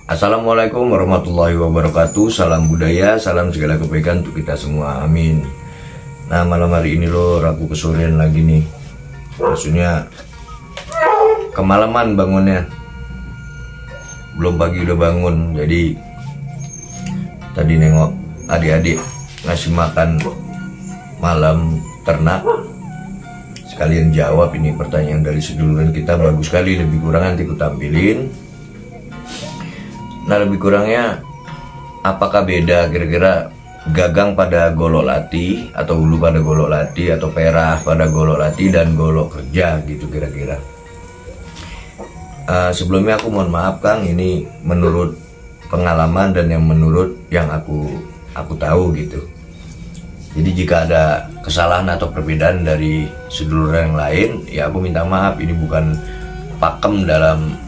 Assalamualaikum warahmatullahi wabarakatuh. Salam budaya, salam segala kebaikan untuk kita semua, amin. Nah, malam hari ini loh aku kesorean lagi nih. Maksudnya kemalaman bangunnya. Belum pagi udah bangun. Jadi tadi nengok adik-adik ngasih makan malam ternak. Sekalian jawab ini pertanyaan dari seduluran kita, bagus sekali, lebih kurang nanti ku tampilin. Nah, lebih kurangnya apakah beda kira-kira gagang pada golok lati atau ulu pada golok lati atau perah pada golok lati dan golok kerja gitu kira-kira. Sebelumnya aku mohon maaf Kang, ini menurut pengalaman dan yang menurut yang aku tahu gitu. Jadi jika ada kesalahan atau perbedaan dari sedulur yang lain, ya aku minta maaf. Ini bukan pakem dalam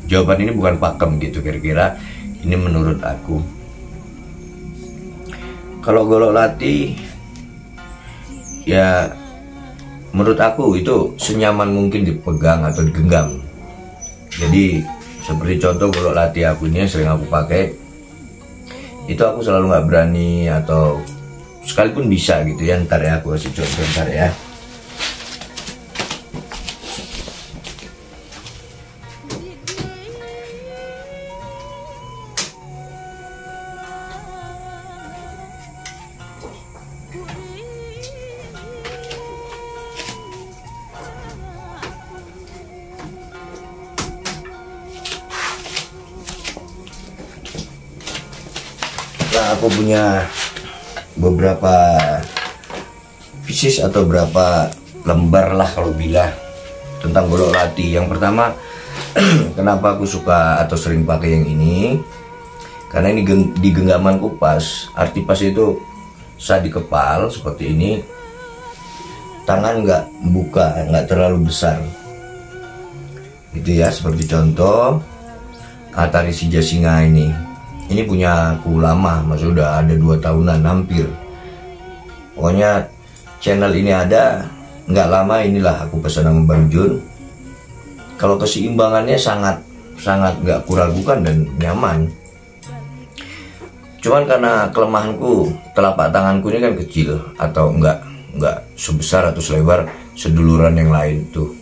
jawaban ini, bukan pakem gitu kira-kira. Ini menurut aku. Kalau golok lati, ya menurut aku itu senyaman mungkin dipegang atau digenggam. Jadi seperti contoh golok lati aku ini yang sering aku pakai, itu aku selalu nggak berani atau sekalipun bisa gitu ya. Ntar ya aku kasih contoh ntar ya. Nah, aku punya beberapa pieces atau berapa lembar lah kalau bilang tentang golok lati. Yang pertama, kenapa aku suka atau sering pakai yang ini, karena ini di genggamanku pas. Arti pas itu saat dikepal seperti ini, tangan nggak buka, nggak terlalu besar gitu ya. Seperti contoh tari Sijasinga ini punya aku lama, maksudnya udah ada 2 tahunan hampir. Pokoknya channel ini ada nggak lama, inilah aku pesan sama Bang Jun. Kalau keseimbangannya sangat nggak kuragukan dan nyaman. Cuman karena kelemahanku, telapak tanganku ini kan kecil atau nggak sebesar atau selebar seduluran yang lain tuh.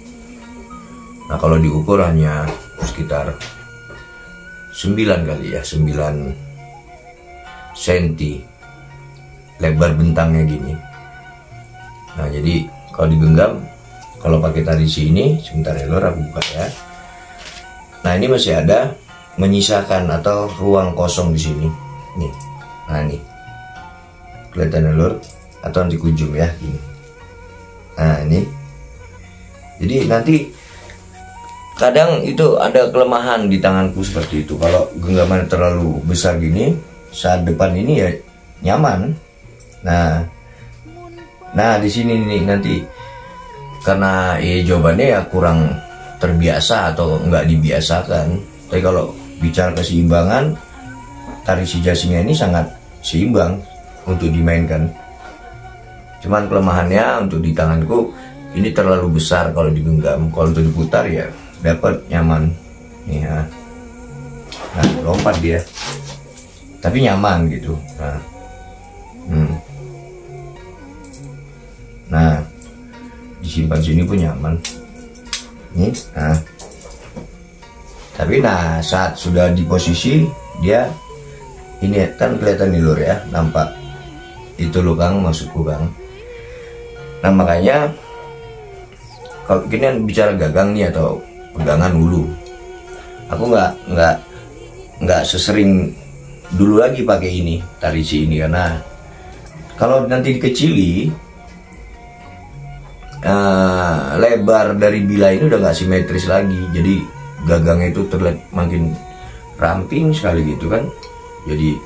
Nah, kalau diukur hanya sekitar 9 kali ya, 9 cm lebar bentangnya gini. Nah, jadi kalau digenggam, kalau pakai tali ini, sebentar ya lor, aku buka ya. Nah, ini masih ada menyisakan atau ruang kosong di sini nih. Nah, nih kelihatan ya lor, atau nanti ujung ya gini. Nah, ini jadi nanti kadang itu ada kelemahan di tanganku seperti itu. Kalau genggaman terlalu besar gini, saat depan ini ya nyaman. Nah di sini nih nanti karena jawabannya ya kurang terbiasa atau nggak dibiasakan. Tapi kalau bicara keseimbangan, tari Sijasinga ini sangat seimbang untuk dimainkan. Cuman kelemahannya untuk di tanganku ini terlalu besar kalau digenggam. Kalau untuk diputar ya dapat nyaman nih ya. Nah, lompat dia tapi nyaman gitu. Nah, disimpan sini pun nyaman nih. Nah, tapi saat sudah di posisi dia ini kan kelihatan di luar ya, nampak itu loh Kang, maksudku Kang. Nah, makanya kalau gini bicara gagang nih atau pegangan ulu, aku nggak sesering dulu lagi pakai ini tari ini, karena kalau nanti dikecili lebar dari bila ini udah nggak simetris lagi, jadi gagangnya itu terlihat makin ramping sekali gitu kan, jadi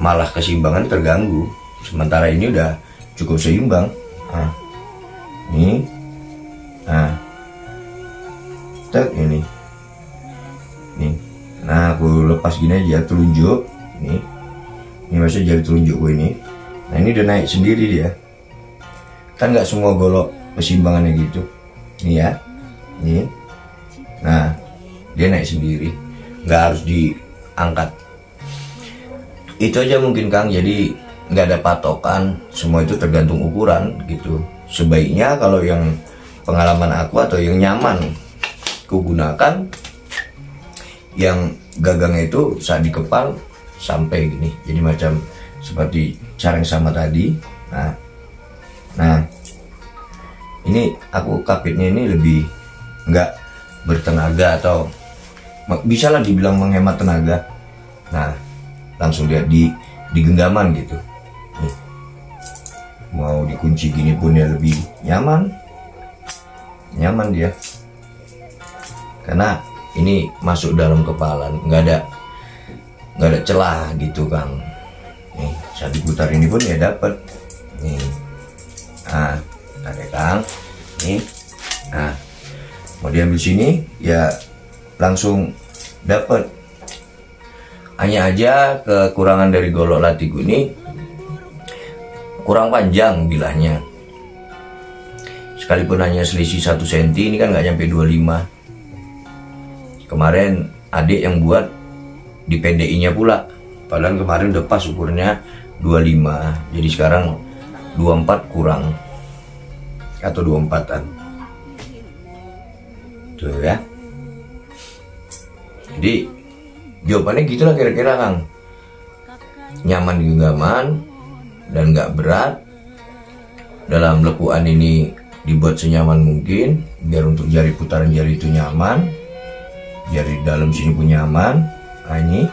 malah keseimbangan terganggu. Sementara ini udah cukup seimbang. Nah, ini ini nih. Nah, aku lepas gini aja telunjuk ini maksudnya jari telunjukku ini. Nah, ini udah naik sendiri dia kan, nggak semua golok keseimbangannya gitu nih ya. Nih, nah dia naik sendiri. nggak harus diangkat. Itu aja mungkin Kang, jadi nggak ada patokan, semua itu tergantung ukuran gitu. Sebaiknya kalau yang pengalaman aku atau yang nyaman ku gunakan, yang gagangnya itu saat dikepal sampai gini, jadi macam seperti cara yang sama tadi. Nah ini aku kapitnya ini lebih nggak bertenaga, atau bisa lah dibilang menghemat tenaga. Nah langsung lihat di genggaman gitu. Nih. Mau dikunci gini pun ya lebih nyaman dia, karena ini masuk dalam kepalan, nggak ada celah gitu Kang. Nih saat diputar ini pun ya dapat. Nih, ada Kang. Nih, mau diambil sini ya langsung dapat. Hanya aja kekurangan dari golok latiku ini kurang panjang bilahnya. Sekalipun hanya selisih 1 cm, ini kan nggak nyampe 25. Kemarin adik yang buat dipendekinya pula, padahal kemarin udah pas ukurnya 25, jadi sekarang 24 kurang atau 24-an tuh ya. Jadi jawabannya gitulah kira-kira Kang. Nyaman di genggaman dan nggak berat. Dalam lekuan ini dibuat senyaman mungkin biar untuk jari putaran jari itu nyaman, jari dalam sini pun nyaman. Nah ini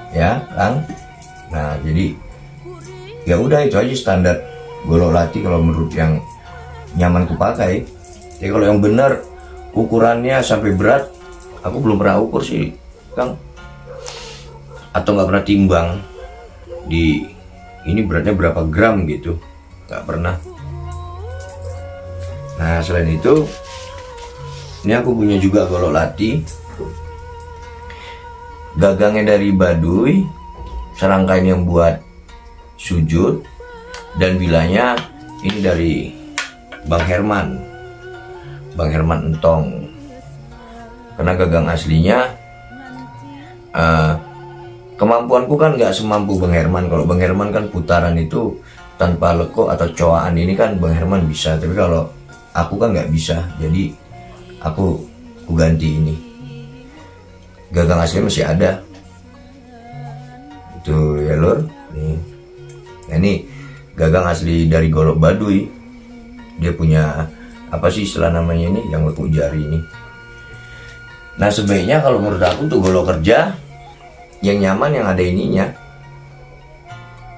ya Kang. Nah jadi ya udah, itu aja standar golok lati kalau menurut yang nyaman kupakai. Jadi kalau yang benar ukurannya sampai berat, aku belum pernah ukur sih Kang, atau nggak pernah timbang di ini beratnya berapa gram gitu, nggak pernah. Nah selain itu ini aku punya juga golok lati, gagangnya dari Baduy, serangkaian yang buat sujud, dan bilanya ini dari Bang Herman Entong. Karena gagang aslinya kemampuanku kan nggak semampu Bang Herman. Kalau Bang Herman kan putaran itu tanpa lekuk atau coaan, ini kan Bang Herman bisa, tapi kalau aku kan nggak bisa, jadi aku ganti ini. Gagang asli masih ada itu ya lor. Nih. Nah, ini gagang asli dari golok Baduy. Dia punya apa sih istilah namanya ini, yang lekuk jari ini. Nah sebaiknya kalau menurut aku tuh golok kerja yang nyaman, yang ada ininya.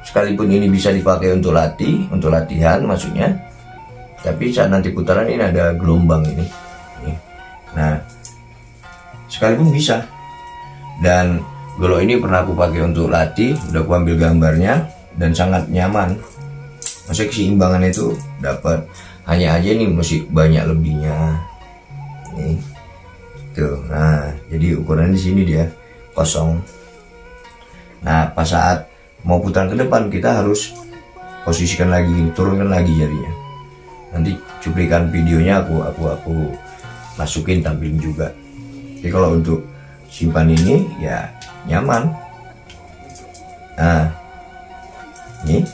Sekalipun ini bisa dipakai untuk latihan maksudnya, tapi saat nanti putaran ini ada gelombang ini. Nah sekalipun bisa. Dan golok ini pernah aku pakai untuk latih, udah aku ambil gambarnya dan sangat nyaman. Maksudnya keseimbangan itu dapat. Hanya aja ini masih banyak lebihnya. Nih. Tuh. Nah, jadi ukuran di sini dia kosong. Nah, pas saat mau putaran ke depan kita harus posisikan lagi, turunkan lagi jarinya. Nanti cuplikan videonya aku masukin, tampilin juga. Jadi kalau untuk simpan ini ya nyaman. Nah, ini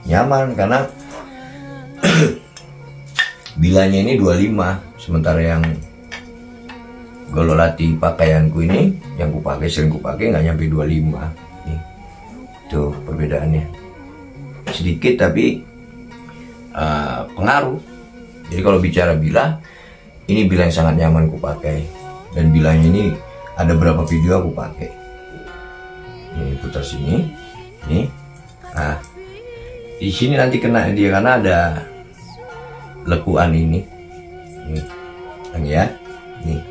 nyaman karena bilanya ini 25, sementara yang golok lati pakaianku ini yang sering kupakai nggak nyampe 25. Nih, tuh perbedaannya sedikit tapi pengaruh. Jadi kalau bicara bila, ini bila yang sangat nyaman kupakai, dan bilanya ini ada berapa video aku pakai. Ini putar sini, nih. Nah, di sini nanti kena dia karena ada lekuan ini, ya, nih.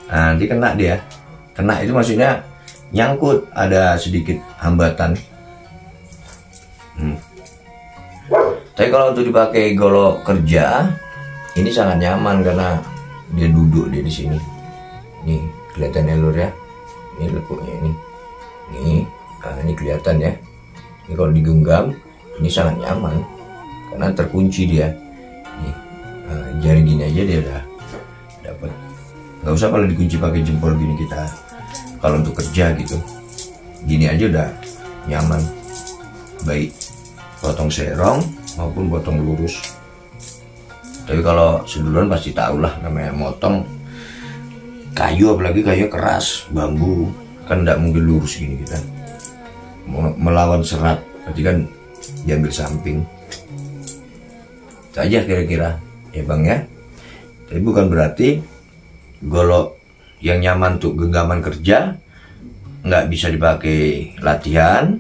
Nah, nanti kena dia, kena itu maksudnya nyangkut, ada sedikit hambatan. Tapi kalau untuk dipakai golok kerja, ini sangat nyaman karena dia duduk dia di sini. Nih kelihatan ya lur ya, ini lekuknya ini, nah, ini kelihatan ya. Ini kalau digenggam, ini sangat nyaman karena terkunci dia. Nih, jari gini aja dia udah dapat. Nggak usah kalau dikunci pakai jempol gini kita kalau untuk kerja gitu. Gini aja udah nyaman, baik potong serong maupun potong lurus. Tapi kalau seduluran pasti tahu lah, namanya motong kayu, apalagi kayu keras, bambu kan tidak mungkin lurus gini kita, melawan serat, berarti kan diambil samping. Itu aja kira-kira ya Bang ya. Tapi bukan berarti golok yang nyaman untuk genggaman kerja nggak bisa dipakai latihan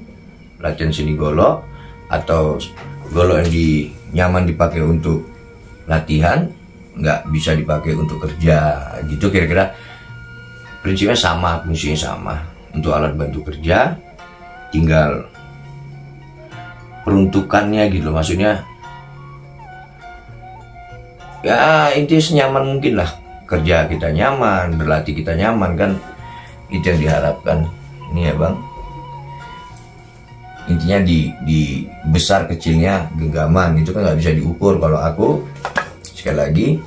seni golok, atau golok yang nyaman dipakai untuk latihan nggak bisa dipakai untuk kerja gitu. Kira-kira prinsipnya sama, fungsinya sama untuk alat bantu kerja, tinggal peruntukannya gitu, maksudnya ya intinya senyaman mungkin lah, kerja kita nyaman, berlatih kita nyaman, kan itu yang diharapkan. Ini ya Bang, intinya di besar kecilnya genggaman itu kan nggak bisa diukur. Kalau aku sekali lagi,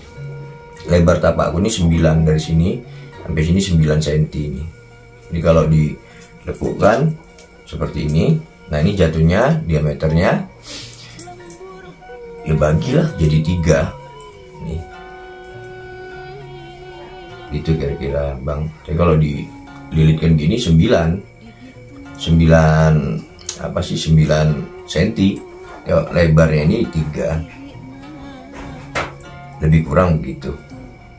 lebar tapak aku ini 9, dari sini sampai sini 9 cm ini. Ini kalau dilepukkan seperti ini, nah ini jatuhnya diameternya ya bagilah jadi 3 nih, gitu kira-kira Bang. Tapi kalau dililitkan gini 9 apa sih 9 cm ya, lebarnya ini 3 lebih kurang begitu.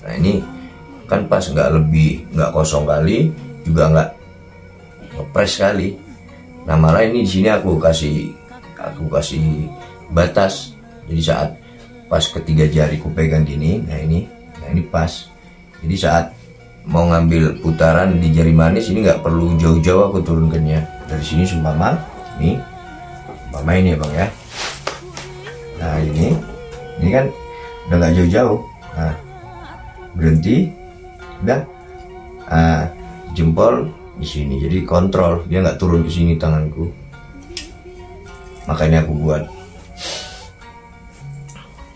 Nah ini kan pas, nggak lebih, nggak kosong kali, juga nggak ngepres kali. Nah malah ini di sini aku kasih batas, jadi saat pas ketiga jari ku pegang gini, nah ini pas. Jadi saat mau ngambil putaran di jari manis ini nggak perlu jauh-jauh aku turunkannya dari sini, seumpama ini ya Bang ya. Nah ini kan udah nggak jauh-jauh, nah berhenti, udah jempol di sini, jadi kontrol dia nggak turun ke sini tanganku. Makanya aku buat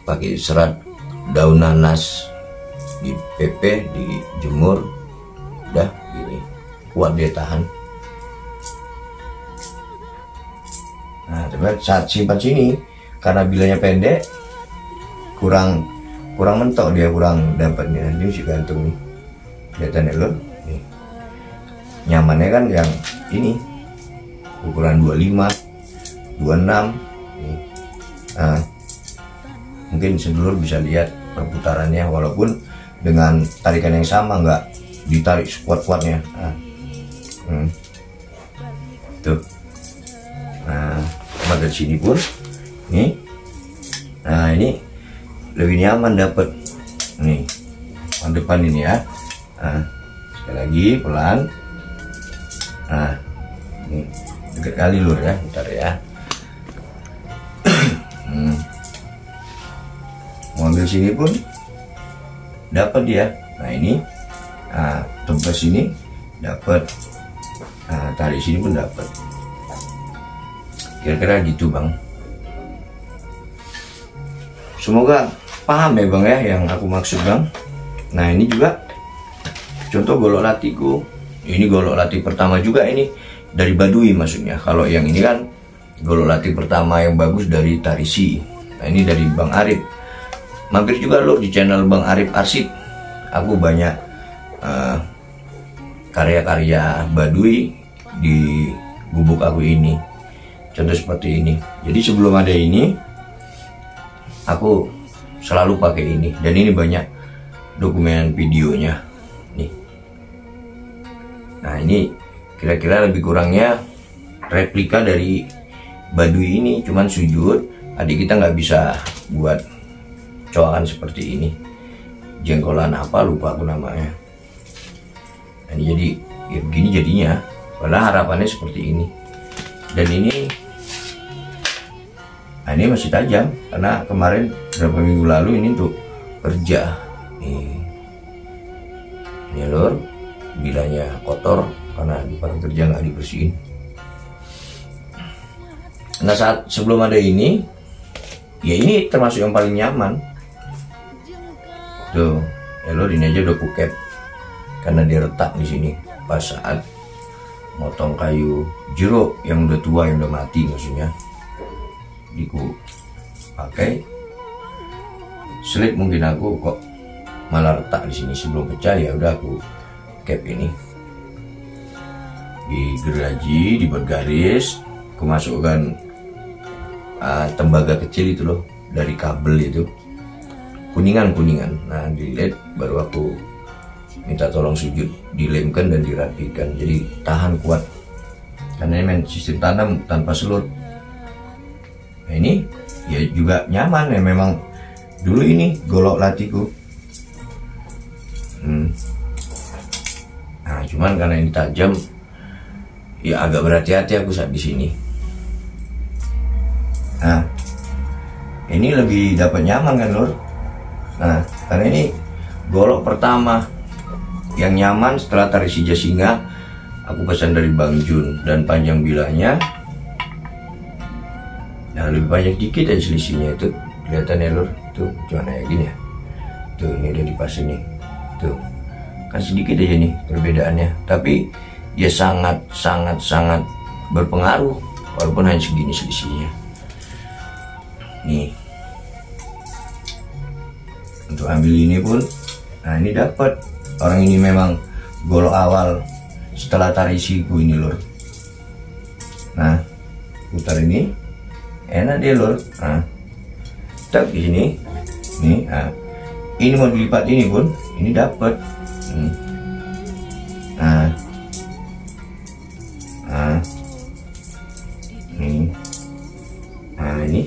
pakai serat daun nanas, di PP, dijemur, udah gini kuat, dia tahan. Nah tapi saat simpan sini, karena bilanya pendek, kurang mentok dia, kurang dapatnya. Ini masih gantung nih, kelihatan ya lo nih. Nyamannya kan yang ini ukuran 25, 26 nih. Nah mungkin sedulur bisa lihat perputarannya, walaupun dengan tarikan yang sama, nggak ditarik sekuat-kuatnya. Nah, tuh. Nah dari sini pun nih, nah ini lebih nyaman dapat nih yang depan ini ya. Nah, sekali lagi pelan. Nah ini dekat kali lur ya, bentar ya. Mau ambil sini pun dapat dia. Nah ini, nah tembus sini dapat, nah tarik sini pun dapat. Kira-kira gitu Bang. Semoga paham ya Bang ya yang aku maksud Bang. Nah ini juga contoh golok latihku. Ini golok latih pertama juga, ini dari Baduy maksudnya. Kalau yang ini kan golok latih pertama yang bagus dari Tarisi. Nah ini dari Bang Arif. Mampir juga lo di channel Bang Arif Arsip. Aku banyak karya-karya Baduy di gubuk aku ini. Contoh seperti ini. Jadi sebelum ada ini, aku selalu pakai ini, dan ini banyak dokumen videonya nih. Nah ini kira-kira lebih kurangnya replika dari Baduy ini, cuman sujud. Adik kita nggak bisa buat coakan seperti ini, jengkolan apa lupa aku namanya. Nah, ini jadi ya begini jadinya, padahal harapannya seperti ini. Dan ini, nah ini masih tajam karena kemarin beberapa minggu lalu ini untuk kerja nih. Ini lor, bilanya kotor karena di tempat kerja nggak dibersihin. Nah saat sebelum ada ini, ya ini termasuk yang paling nyaman. Tuh, ya lor, ini aja udah kuket karena dia retak di sini pas saat motong kayu jeruk yang udah tua, yang udah mati maksudnya, diku pakai slip. Mungkin aku kok malah retak di sini sebelum pecah, ya udah aku cap ini, digeraji, dibuat garis, aku masukkan tembaga kecil itu loh, dari kabel itu, kuningan. Nah dilihat, baru aku minta tolong sujud dilemkan dan dirapikan, jadi tahan kuat karena ini sistem tanam tanpa selut. Nah ini ya juga nyaman ya, memang dulu ini golok latiku. Nah cuman karena ini tajam, ya agak berhati-hati aku saat di sini. Nah ini lebih dapat nyaman kan lur. Nah karena ini golok pertama yang nyaman setelah tari sija singa, aku pesan dari Bang Jun, dan panjang bilahnya, nah lebih banyak dikit aja selisihnya itu, kelihatan ya lur, tuh cuma kayak gini ya, tuh ini udah dipas ini, tuh kan sedikit aja nih perbedaannya, tapi ya sangat berpengaruh walaupun hanya segini selisihnya. Nih untuk ambil ini pun, nah ini dapat. Orang ini memang golok awal setelah tari siku ini lur. Nah putar ini enak dia lur. Nah tak di sini nih, nah ini mau dilipat ini pun ini dapat. Nah ini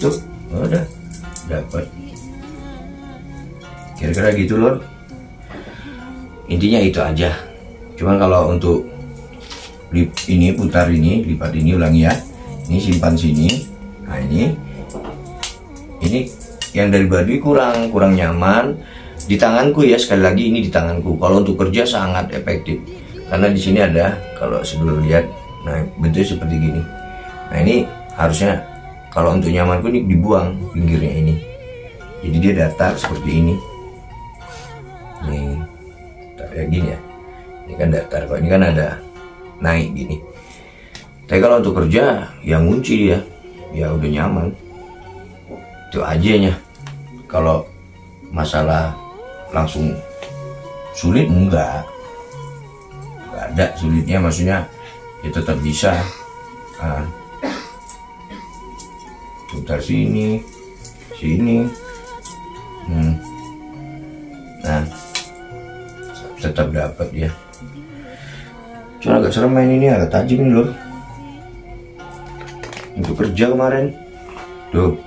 tuh udah dapat. Kira-kira gitu lor, intinya itu aja. Cuman kalau untuk ini putar ini, lipat ini, ulangi ya, ini simpan sini. Nah ini yang dari Baduy kurang nyaman di tanganku ya, sekali lagi ini di tanganku. Kalau untuk kerja sangat efektif karena di sini ada, kalau sedulur lihat, nah bentuknya seperti gini. Nah ini harusnya kalau untuk nyamanku ini dibuang pinggirnya ini, jadi dia datar seperti ini. Nih kayak gini ya, ini kan datar, kalau ini kan ada naik gini. Tapi kalau untuk kerja yang ngunci dia, ya udah nyaman. Itu aja nya. Kalau masalah langsung sulit enggak ada sulitnya, maksudnya ya tetap bisa. Nah, putar sini. Nah tetap dapat ya. Cuma agak serem main ini, agak tajam nih lor. Untuk kerja kemarin tuh,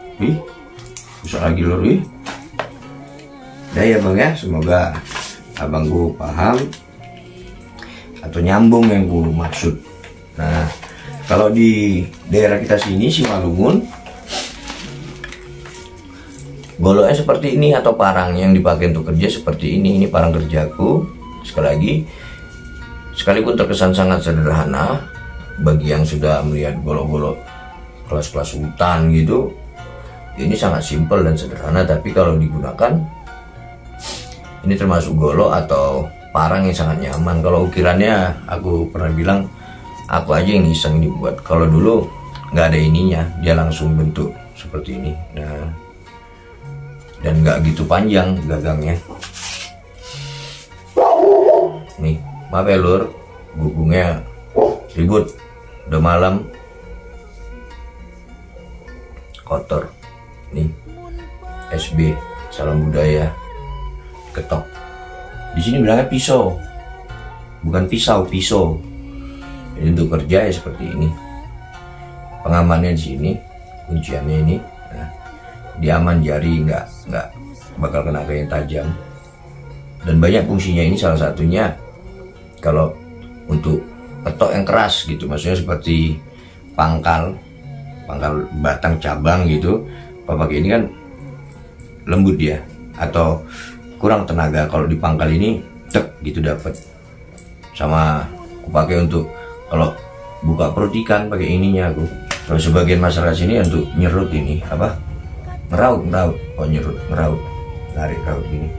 susah lagi lor. Udah ya bang ya, semoga abangku paham atau nyambung yang ku maksud. Nah kalau di daerah kita sini Simalungun, goloknya seperti ini atau parang yang dipakai untuk kerja seperti ini. Ini parang kerjaku. Sekali lagi, sekalipun terkesan sangat sederhana bagi yang sudah melihat golok-golok kelas-kelas hutan gitu, ini sangat simpel dan sederhana. Tapi kalau digunakan, ini termasuk golok atau parang yang sangat nyaman. Kalau ukirannya, aku pernah bilang, aku aja yang iseng ini buat. Kalau dulu nggak ada ininya, dia langsung bentuk seperti ini. Nah, dan nggak gitu panjang gagangnya. Nih maaf ya lur, gugungnya ribut, udah malam, kotor. Nih SB salam budaya ketok. Di sini bilangnya pisau, bukan pisau. Jadi untuk kerja ya seperti ini. Pengamannya di sini, kunciannya ini. Nah, diaman jari, nggak bakal kena kayu yang tajam. Dan banyak fungsinya ini, salah satunya kalau untuk ketok yang keras gitu, maksudnya seperti pangkal batang cabang gitu. Pakai ini kan lembut dia, atau kurang tenaga. Kalau di pangkal ini tek gitu dapat. Sama aku pakai untuk kalau buka perut ikan, pakai ininya aku. Kalau sebagian masyarakat sini untuk nyerut ini apa? Ngeraut, oh nyerut, ngeraut, tarik raut gini.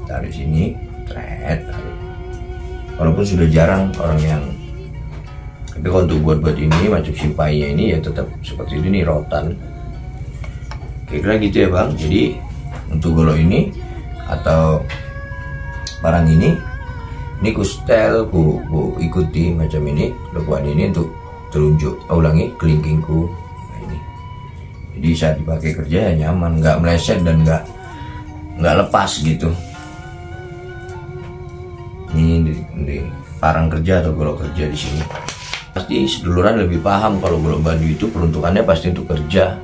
Tarik sini, tarik. Walaupun sudah jarang orang yang, tapi kalau untuk buat ini macam simpainya ini ya tetap seperti ini nih, rotan kira-kira gitu ya bang. Jadi untuk golok ini atau barang ini ku setel, ku ikuti macam ini lekuan ini untuk telunjuk, ulangi kelingkingku. Nah ini, jadi saat dipakai kerja ya nyaman, nggak meleset dan nggak lepas gitu. Ini parang kerja atau golok kerja di sini. Pasti seduluran lebih paham kalau golok badu itu peruntukannya pasti untuk kerja.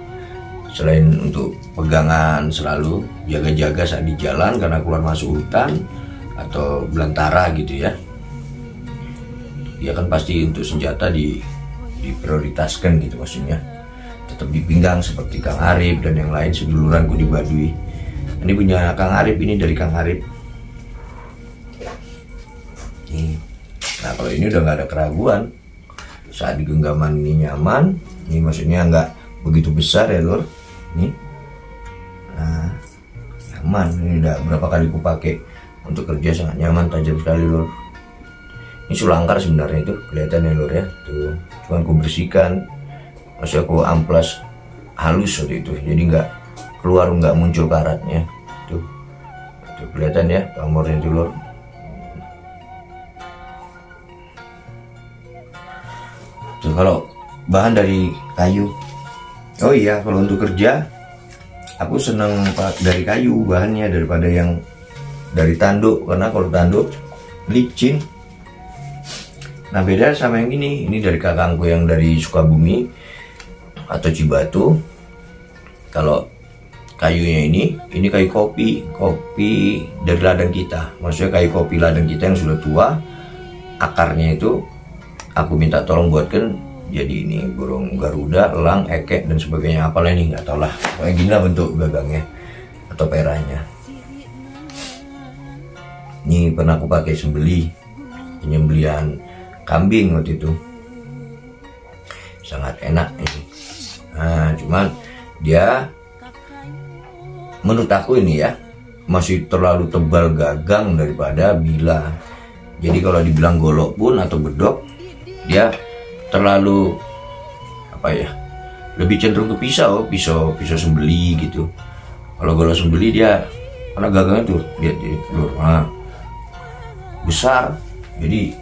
Selain untuk pegangan selalu jaga-jaga saat di jalan karena keluar masuk hutan atau belantara gitu ya. Ya kan pasti untuk senjata diprioritaskan gitu maksudnya. Tetap di pinggang seperti Kang Arif dan yang lain seduluranku di Baduy. Ini punya Kang Arif, ini dari Kang Arif. Nih. Nah kalau ini udah nggak ada keraguan. Saat di genggaman ini nyaman. Ini maksudnya nggak begitu besar ya lur. Nih, nah nyaman. Ini udah berapa kali aku pakai untuk kerja, sangat nyaman, tajam sekali lur. Ini sulangkar sebenarnya itu kelihatan ya lur ya. Tuh, cuman aku bersihkan, maksudnya aku amplas halus waktu itu, jadi nggak keluar, nggak muncul karatnya. Tuh kelihatan ya pamornya itu lur. Tuh kalau bahan dari kayu. Oh iya, kalau untuk kerja aku senang dari kayu bahannya daripada yang dari tanduk, karena kalau tanduk licin. Nah beda sama yang ini dari kakangku yang dari Sukabumi atau Cibatu. Kalau kayunya ini kayu kopi dari ladang kita, maksudnya kayu kopi ladang kita yang sudah tua. Akarnya itu aku minta tolong buatkan jadi ini burung garuda, elang, ekek dan sebagainya, apalah ini nggak tahu lah. Kayak gini lah bentuk gagangnya atau peranya. Ini pernah aku pakai penyembelian kambing waktu itu, sangat enak ini. Nah cuman dia menurut aku ini ya masih terlalu tebal gagang daripada bila. Jadi kalau dibilang golok pun atau bedok, dia terlalu apa ya, lebih cenderung ke pisau sembeli gitu. Kalau golok sembeli dia karena gagangnya tuh lihat di lur, nah, besar, jadi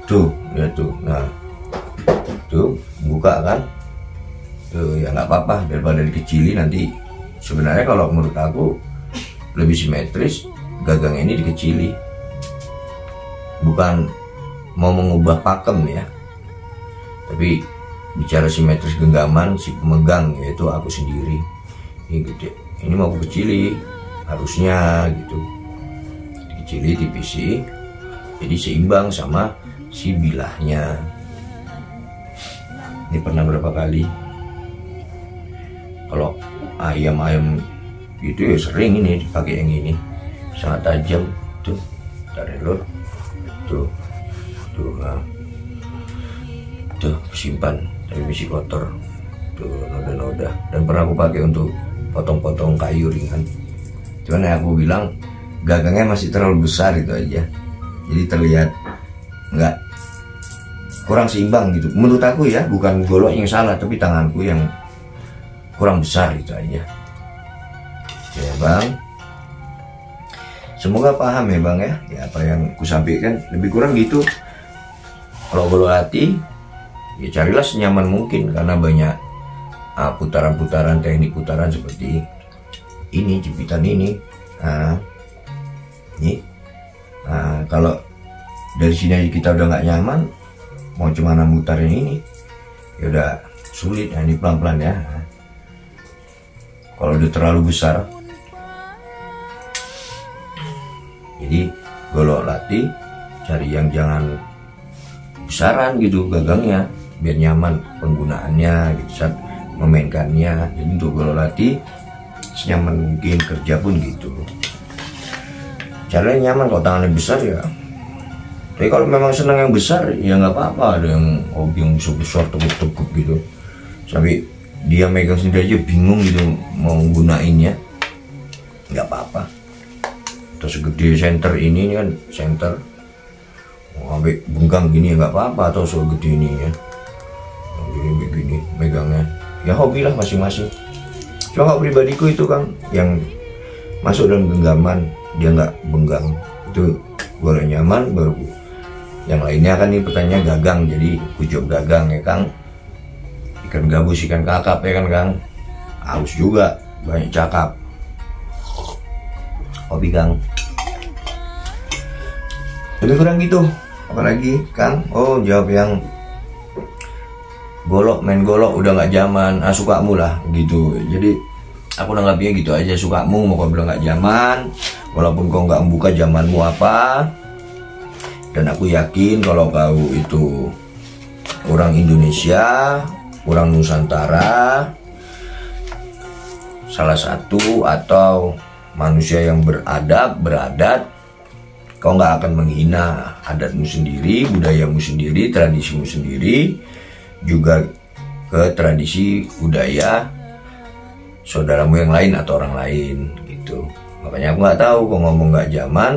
tuh lihat tuh, nah tuh buka kan tuh ya nggak apa-apa daripada dikecili nanti. Sebenarnya kalau menurut aku lebih simetris gagang ini dikecili, bukan mau mengubah pakem ya, tapi bicara simetris genggaman si pemegang yaitu aku sendiri. Ini gede, ini mau aku kecili harusnya gitu, dikecili tipisi jadi seimbang sama si bilahnya. Ini pernah berapa kali kalau ayam gitu ya sering ini dipakai yang ini, sangat tajam tuh dari lur tuh nah. Tuh simpan dari besi kotor tuh noda-noda, dan pernah aku pakai untuk potong-potong kayu ringan. Cuman yang aku bilang gagangnya masih terlalu besar itu aja, jadi terlihat nggak, kurang seimbang gitu menurut aku ya. Bukan golok yang salah tapi tanganku yang kurang besar itu aja ya bang. Semoga paham ya bang ya apa yang ku sampaikan, lebih kurang gitu. Kalau golok hati ya carilah senyaman mungkin, karena banyak putaran-putaran, teknik putaran seperti ini, jepitan ini. Nah, ini kalau dari sini kita udah nggak nyaman, mau cuma mutar yang ini ya udah sulit. Nah, ini pelan-pelan ya. Kalau udah terlalu besar, jadi golok latih cari yang jangan besaran gitu gagangnya, biar nyaman penggunaannya gitu saat memainkannya. Jadi untuk golok latih senyaman mungkin, kerja pun gitu. Caranya nyaman. Kalau tangannya besar ya, tapi kalau memang senang yang besar ya nggak apa-apa. Ada yang hobi yang besar tekuk-tekuk gitu sampai dia megang sendiri aja bingung gitu mau gunainnya, nggak apa-apa. atau segede senter ini kan, senter sampai bengkang gini nggak apa-apa, atau segede ini ya, gini begini megangnya ya, hobi lah masing-masing. Cuma kalau pribadiku itu Kang, yang masuk dalam genggaman dia nggak benggang itu boleh nyaman, baru yang lainnya kan ini pertanyaan gagang, jadi kucuk gagang ya Kang, ikan gabus, ikan kakap ya kan Kang, haus juga, banyak cakap, hobi Kang. Lebih kurang gitu. Apalagi Kang? Oh, jawab yang golok, main golok udah nggak zaman, sukamu lah gitu. Jadi aku nanggapnya gitu aja, sukamu, mau kau bilang nggak zaman, walaupun kau nggak membuka zamanmu apa. Dan aku yakin kalau kau itu orang Indonesia, orang Nusantara, salah satu atau manusia yang beradab, beradat, kau nggak akan menghina adatmu sendiri, budayamu sendiri, tradisimu sendiri, juga ke tradisi budaya saudaramu yang lain atau orang lain gitu. Makanya aku nggak tahu, kau ngomong nggak zaman,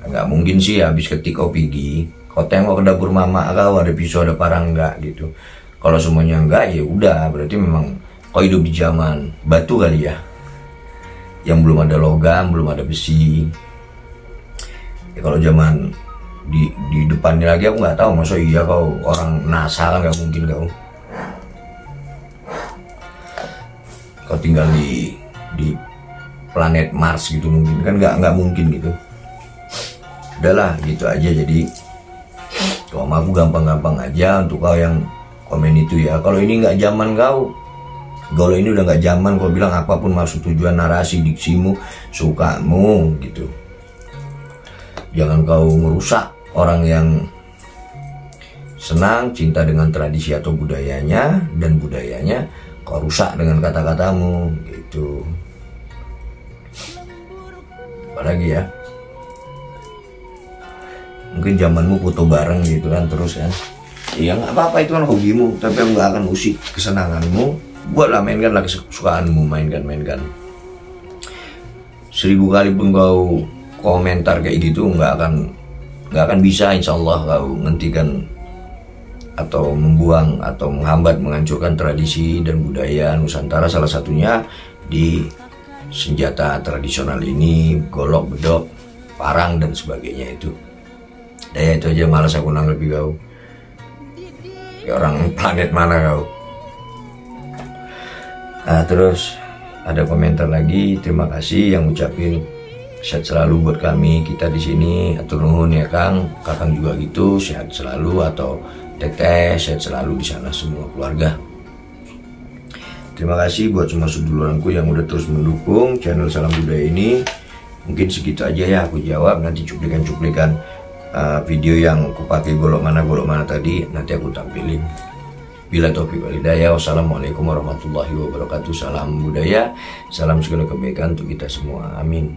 nggak mungkin sih habis ketik kau pergi, kau tengok ke dapur mama kau ada pisau ada parang nggak gitu. Kalau semuanya enggak ya udah, berarti memang kau hidup di zaman batu kali ya, yang belum ada logam, belum ada besi. Ya, kalau zaman di depannya lagi aku nggak tahu, masa iya kau orang NASA kan, nggak mungkin kau tinggal di planet Mars gitu, mungkin kan nggak mungkin gitu. Udahlah gitu aja. Jadi kalau aku gampang-gampang aja untuk kau yang komen itu ya, kalau ini nggak zaman kau, kalau ini udah nggak zaman, kau bilang apapun maksud tujuan narasi diksimu sukamu gitu. Jangan kau merusak orang yang senang, cinta dengan tradisi atau budayanya, dan budayanya kau rusak dengan kata-katamu gitu. Apalagi ya, mungkin zamanmu foto bareng gitu kan terus kan, ya nggak apa-apa, itu kan hobimu, tapi aku nggak akan usik kesenanganmu. Buatlah, mainkanlah kesukaanmu, mainkan 1000 kali pun kau komentar kayak gitu nggak akan bisa insya Allah kau menghentikan atau membuang atau menghambat, menghancurkan tradisi dan budaya Nusantara, salah satunya di senjata tradisional ini, golok, bedok, parang dan sebagainya itu. Ya itu aja, malas aku nanggepi kau. Ya orang planet mana kau? Nah, terus ada komentar lagi, terima kasih yang ucapin sehat selalu buat kami, kita di sini, atur nuhun ya Kang, Kakang juga gitu, sehat selalu, atau Teteh sehat selalu di sana semua keluarga. Terima kasih buat semua seduluranku yang udah terus mendukung channel Salam Budaya ini. Mungkin segitu aja ya aku jawab, nanti cuplikan-cuplikan video yang aku pakai golok mana tadi nanti aku tampilin. Bila taufiq wal hidayah, wassalamualaikum warahmatullahi wabarakatuh. Salam budaya, salam segala kebaikan untuk kita semua, amin.